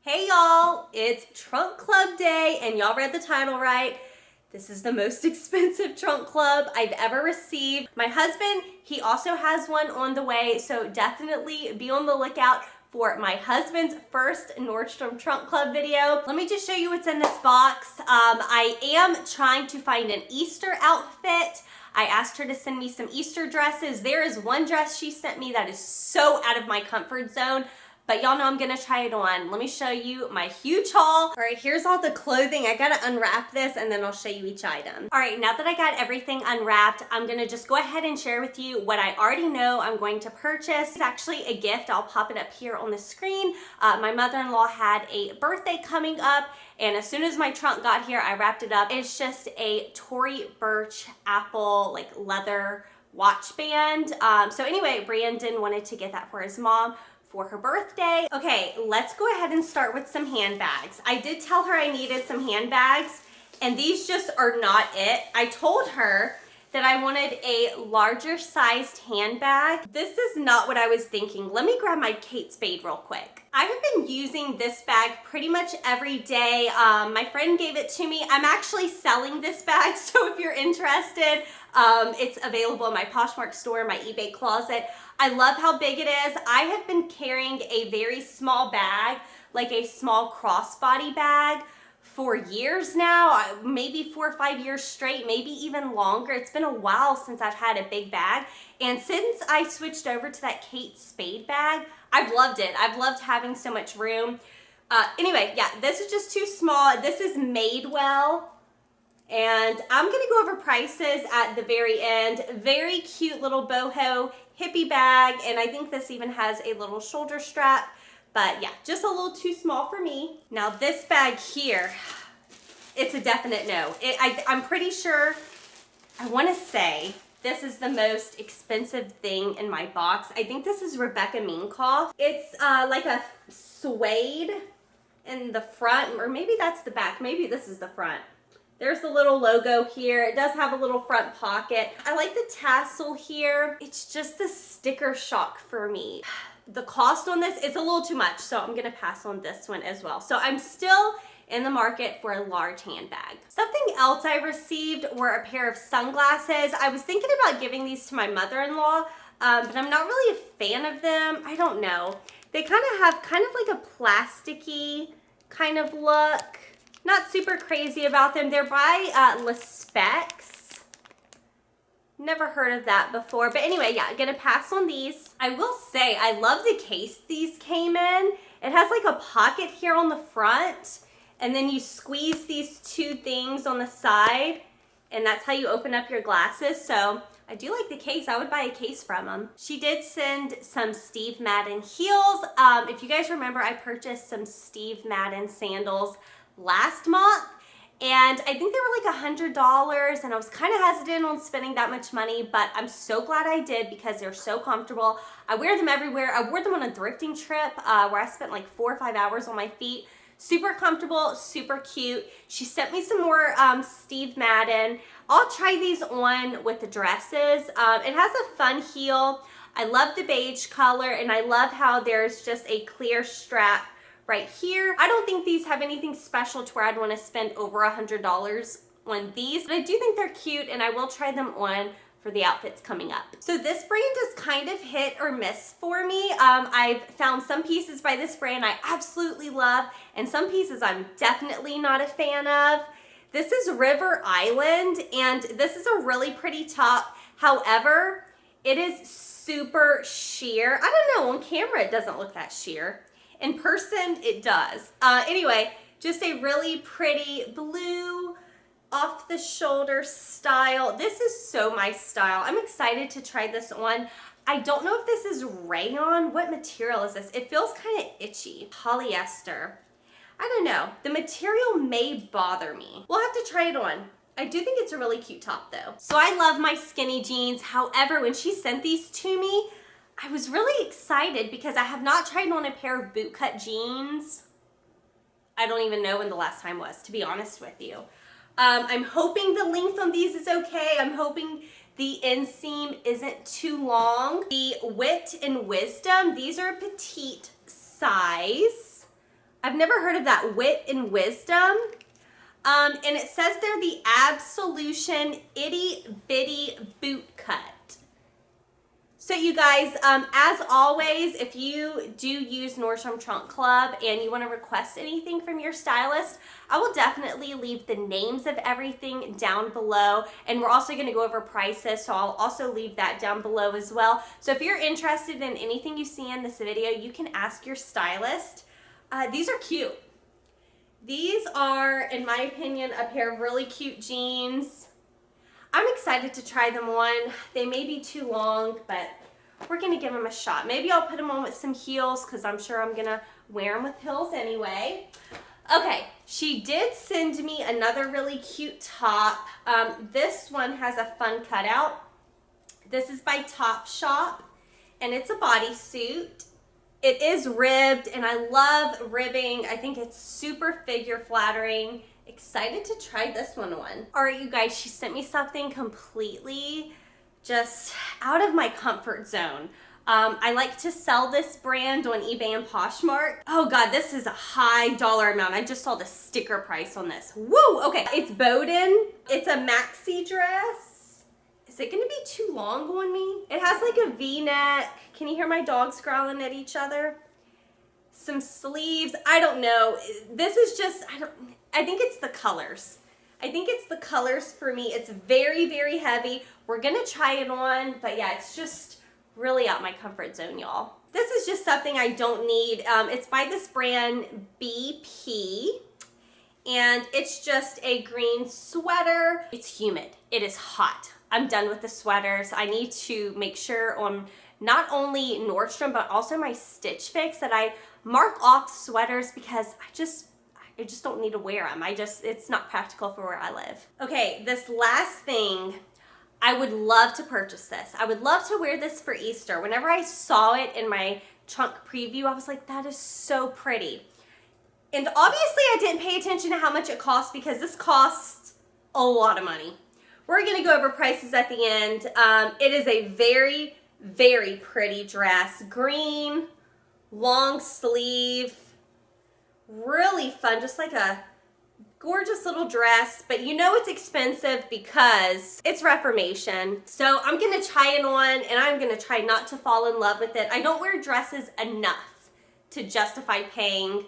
Hey y'all, it's Trunk Club day, and y'all read the title right. This is the most expensive trunk club I've ever received. My husband, he also has one on the way, so definitely be on the lookout for my husband's first Nordstrom Trunk Club video. Let me just show you what's in this box. I am trying to find an Easter outfit. I asked her to send me some Easter dresses. There is one dress she sent me that is so out of my comfort zone, but y'all know I'm gonna try it on. Let me show you my huge haul. All right, here's all the clothing. I gotta unwrap this and then I'll show you each item. All right, now that I got everything unwrapped, I'm gonna just go ahead and share with you what I already know I'm going to purchase. It's actually a gift. I'll pop it up here on the screen. My mother-in-law had a birthday coming up, and as soon as my trunk got here, I wrapped it up. It's just a Tory Burch Apple like leather watch band. So anyway, Brandon wanted to get that for his mom for her birthday. Okay, let's go ahead and start with some handbags. I did tell her I needed some handbags, and these just are not it. I told her that I wanted a larger sized handbag. This is not what I was thinking. Let me grab my Kate Spade real quick. I have been using this bag pretty much every day. My friend gave it to me. I'm actually selling this bag, so if you're interested, it's available in my Poshmark store, my eBay closet. I love how big it is. I have been carrying a very small bag, like a small crossbody bag, for years now, maybe 4 or 5 years straight, maybe even longer. It's been a while since I've had a big bag. And since I switched over to that Kate Spade bag, I've loved it. I've loved having so much room. Anyway, yeah, this is just too small. This is Madewell. And I'm gonna go over prices at the very end. Very cute little boho hippie bag, and I think this even has a little shoulder strap, but yeah, just a little too small for me. Now this bag here, it's a definite no. I'm pretty sure, I wanna say, this is the most expensive thing in my box. I think this is Rebecca Minkoff. It's like a suede in the front, or maybe that's the back, maybe this is the front. There's the little logo here. It does have a little front pocket. I like the tassel here. It's just the sticker shock for me. The cost on this is a little too much, so I'm gonna pass on this one as well. So I'm still in the market for a large handbag. Something else I received were a pair of sunglasses. I was thinking about giving these to my mother-in-law, but I'm not really a fan of them. I don't know. They kind of have like a plasticky kind of look. Not super crazy about them. They're by Specs. Never heard of that before. But anyway, yeah, I'm gonna pass on these. I will say, I love the case these came in. It has like a pocket here on the front, and then you squeeze these two things on the side, and that's how you open up your glasses. So I do like the case. I would buy a case from them. She did send some Steve Madden heels. If you guys remember, I purchased some Steve Madden sandals last month, and I think they were like $100, and I was kind of hesitant on spending that much money, but I'm so glad I did because they're so comfortable. I wear them everywhere. I wore them on a thrifting trip where I spent like 4 or 5 hours on my feet. Super comfortable, super cute. She sent me some more Steve Madden. I'll try these on with the dresses. It has a fun heel. I love the beige color, and I love how there's just a clear strap right here. I don't think these have anything special to where I'd want to spend over $100 on these, but I do think they're cute, and I will try them on for the outfits coming up. So this brand is kind of hit or miss for me. I've found some pieces by this brand I absolutely love, and some pieces I'm definitely not a fan of. This is River Island, and this is a really pretty top. However, it is super sheer. I don't know, on camera it doesn't look that sheer. In person, it does. Anyway, just a really pretty blue off the shoulder style. This is so my style. I'm excited to try this on. I don't know if this is rayon. What material is this? It feels kind of itchy. Polyester. I don't know. The material may bother me. We'll have to try it on. I do think it's a really cute top though. So I love my skinny jeans. However, when she sent these to me, I was really excited because I have not tried on a pair of bootcut jeans. I don't even know when the last time was, to be honest with you. I'm hoping the length on these is okay. I'm hoping the inseam isn't too long. The Wit and Wisdom, these are a petite size. I've never heard of that. Wit and Wisdom. And it says they're the Absolution Itty Bitty Bootcut. So you guys, as always, if you do use Nordstrom Trunk Club and you want to request anything from your stylist, I will definitely leave the names of everything down below. And we're also going to go over prices, so I'll also leave that down below as well. So if you're interested in anything you see in this video, you can ask your stylist. These are cute. These are, in my opinion, a pair of really cute jeans. I'm excited to try them on. They may be too long, but we're gonna give them a shot. Maybe I'll put them on with some heels because I'm sure I'm gonna wear them with heels anyway. Okay, she did send me another really cute top. This one has a fun cutout. This is by TOPSHOP, and it's a bodysuit. It is ribbed, and I love ribbing. I think it's super figure flattering. Excited to try this one on. All right, you guys, she sent me something completely just out of my comfort zone. I like to sell this brand on eBay and Poshmark. Oh God, this is a high dollar amount. I just saw the sticker price on this. Woo, okay. It's Boden. It's a maxi dress. Is it gonna be too long on me? It has like a V-neck. Can you hear my dogs growling at each other? Some sleeves, I don't know. This is just, I think it's the colors. I think it's the colors for me. It's very, very heavy. We're gonna try it on, but yeah, it's just really out my comfort zone, y'all. This is just something I don't need. It's by this brand, BP, and it's just a green sweater. It's humid, it is hot. I'm done with the sweaters. I need to make sure on not only Nordstrom, but also my Stitch Fix that I mark off sweaters because I just don't need to wear them. It's not practical for where I live. Okay, this last thing, I would love to purchase this. I would love to wear this for Easter. Whenever I saw it in my trunk preview, I was like, that is so pretty. And obviously I didn't pay attention to how much it cost because this costs a lot of money. We're gonna go over prices at the end. It is a very, very pretty dress. Green, long sleeve, really fun, just like a gorgeous little dress, but you know it's expensive because it's Reformation. So I'm gonna try it on and I'm gonna try not to fall in love with it. I don't wear dresses enough to justify paying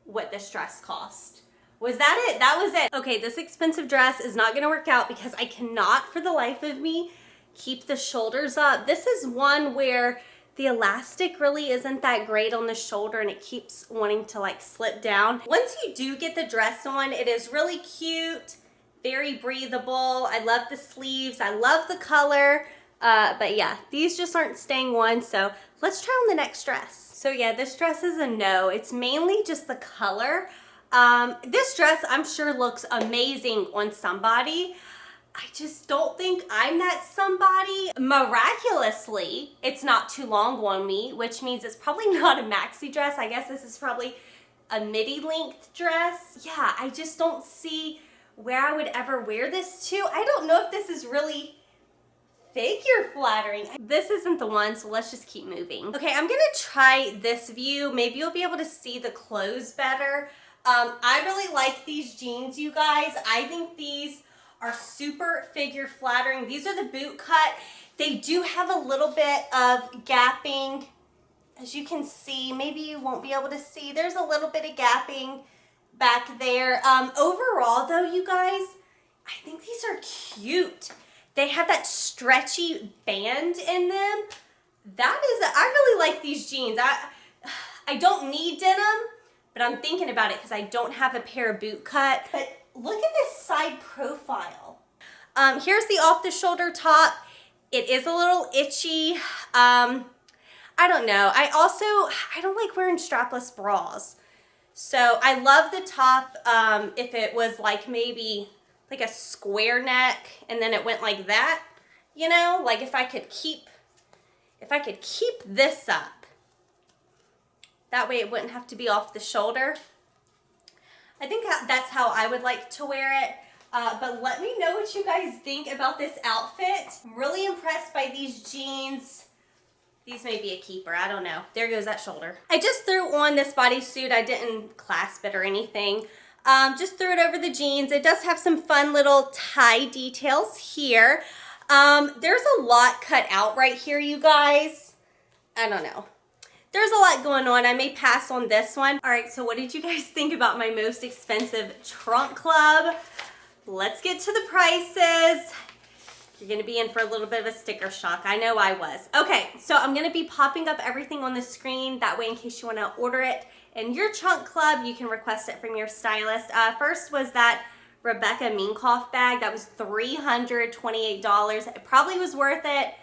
what this dress cost. Was that it? That was it. Okay, this expensive dress is not gonna work out because I cannot for the life of me keep the shoulders up. This is one where the elastic really isn't that great on the shoulder and it keeps wanting to like slip down. Once you do get the dress on, it is really cute, very breathable. I love the sleeves, I love the color, but yeah, these just aren't staying on, so let's try on the next dress. So yeah, this dress is a no. It's mainly just the color. This dress I'm sure looks amazing on somebody. I just don't think I'm that somebody. Miraculously, it's not too long on me, which means it's probably not a maxi dress. I guess this is probably a midi length dress. Yeah, I just don't see where I would ever wear this to. I don't know if this is really figure flattering. This isn't the one, so let's just keep moving. Okay, I'm gonna try this view. Maybe you'll be able to see the clothes better. I really like these jeans, you guys. I think these are super figure flattering. These are the boot cut. They do have a little bit of gapping. As you can see, maybe you won't be able to see, there's a little bit of gapping back there. Overall though, you guys, I think these are cute. They have that stretchy band in them. I really like these jeans. I don't need denim, but I'm thinking about it because I don't have a pair of boot cut. But look at this side profile. Here's the off the shoulder top. It is a little itchy. I don't know. I don't like wearing strapless bras. So I love the top if it was like maybe like a square neck and then it went like that, you know, like if I could keep this up, that way it wouldn't have to be off the shoulder. I think that's how I would like to wear it. But let me know what you guys think about this outfit. I'm really impressed by these jeans. These may be a keeper, I don't know. There goes that shoulder. I just threw on this bodysuit. I didn't clasp it or anything. Just threw it over the jeans. It does have some fun little tie details here. There's a lot cut out right here, you guys. I don't know. There's a lot going on. I may pass on this one. All right, so what did you guys think about my most expensive trunk club? Let's get to the prices. You're gonna be in for a little bit of a sticker shock. I know I was. Okay, so I'm gonna be popping up everything on the screen. That way, in case you wanna order it in your trunk club, you can request it from your stylist. First was that Rebecca Minkoff bag. That was $328. It probably was worth it.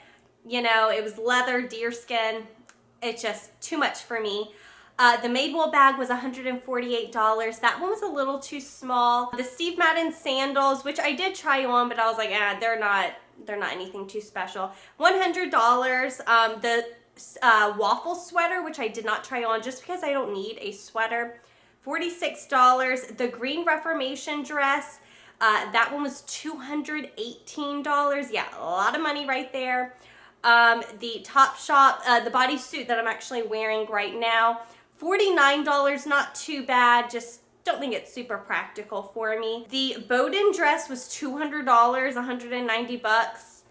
You know, it was leather, deerskin. It's just too much for me. The Madewell bag was $148. That one was a little too small. The Steve Madden sandals, which I did try on, but I was like, they're not anything too special. $100. The Waffle sweater, which I did not try on just because I don't need a sweater. $46. The green Reformation dress, that one was $218. Yeah, a lot of money right there. The TOPSHOP, the bodysuit that I'm actually wearing right now, $49, not too bad, just don't think it's super practical for me. The Boden dress was $200, 190 bucks.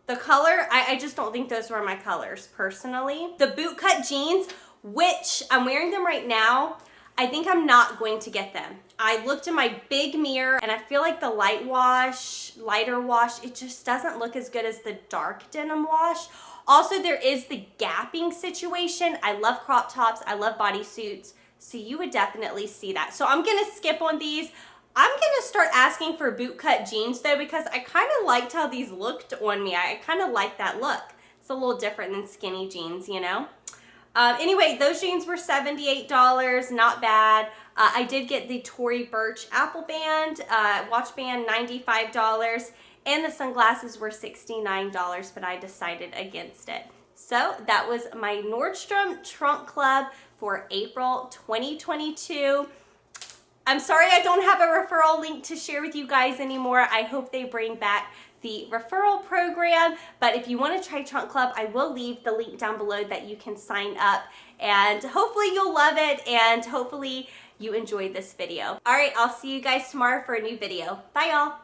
The color, I just don't think those were my colors personally. The bootcut jeans, which I'm wearing them right now, I think I'm not going to get them. I looked in my big mirror and I feel like the lighter wash, it just doesn't look as good as the dark denim wash. Also, there is the gapping situation. I love crop tops, I love bodysuits, so you would definitely see that. So I'm gonna skip on these. I'm gonna start asking for bootcut jeans though, because I kind of liked how these looked on me. I kind of like that look. It's a little different than skinny jeans, you know? Anyway, those jeans were $78, not bad. I did get the Tory Burch Apple Band, watch band, $95, and the sunglasses were $69, but I decided against it. So that was my Nordstrom Trunk Club for April 2022. I'm sorry I don't have a referral link to share with you guys anymore. I hope they bring back the referral program, but if you want to try Trunk Club, I will leave the link down below that you can sign up, and hopefully you'll love it, and hopefully you enjoyed this video. All right, I'll see you guys tomorrow for a new video. Bye, y'all.